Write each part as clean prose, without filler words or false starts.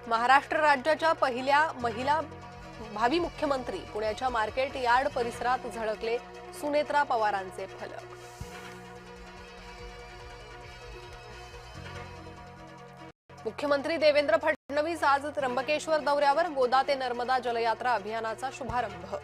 महाराष्ट्र राज्याच्या पहिल्या महिला भावी मुख्यमंत्री पुण्याच्या मार्केट यार्ड परिसरात झळकले सुनेत्रा पवारांचे फलक। मुख्यमंत्री देवेंद्र फडणवीस आज त्र्यंबकेश्वर दौऱ्यावर, गोदा ते नर्मदा जलयात्रा अभियानाचा शुभारंभ।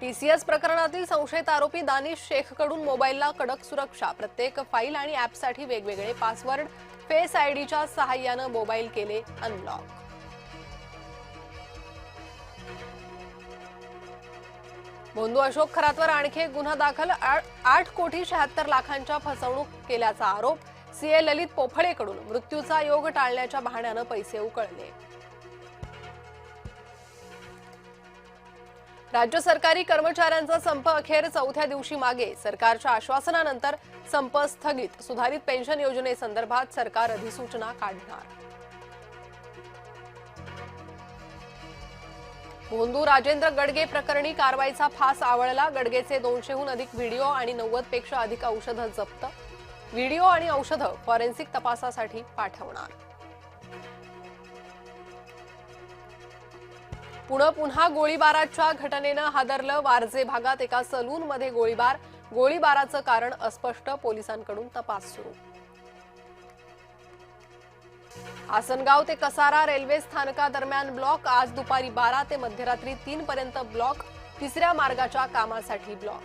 टीसीएस प्रकरणातील संशयित आरोपी दानिश शेखकडून मोबाईलला कडक सुरक्षा, प्रत्येक फाईल आणि ॲपसाठी वेगवेगळे पासवर्ड, फेस आयडीच्या सहाय्याने मोबाईल केले अनलॉक। भोंदू अशोक खरातवर आणखी एक गुन्हा दाखल, 8,76,00,000च्या फसवणूक केल्याचा आरोप, सीए ललित पोफळेकडून मृत्यूचा योग टाळण्याच्या बहाण्याने पैसे उकळले। राज्य सरकारी कर्मचाऱ्यांचा संप अखेर चौथ्या दिवशी मागे, सरकारच्या आश्वासनानंतर संप स्थगित, सुधारित पेन्शन योजनेसंदर्भात सरकार अधिसूचना काढणार। भोंदू राजेंद्र गडगे प्रकरणी कारवाईचा फास आवळला, गडगेचे 200हून अधिक व्हिडिओ आणि 90 पेक्षा अधिक औषधं जप्त, व्हिडिओ आणि औषधं फॉरेन्सिक तपासासाठी पाठवणार। पुन्हा गोळीबाराच्या घटनेनं हादरलं वारजे भागात, एका सलूनमध्ये गोळीबार, गोळीबाराचं कारण अस्पष्ट, पोलिसांकडून तपास सुरू। आसनगाव ते कसारा रेल्वे स्थानकादरम्यान ब्लॉक, आज दुपारी 12 ते मध्यरात्री 3 पर्यंत ब्लॉक, तिसऱ्या मार्गाच्या कामासाठी ब्लॉक।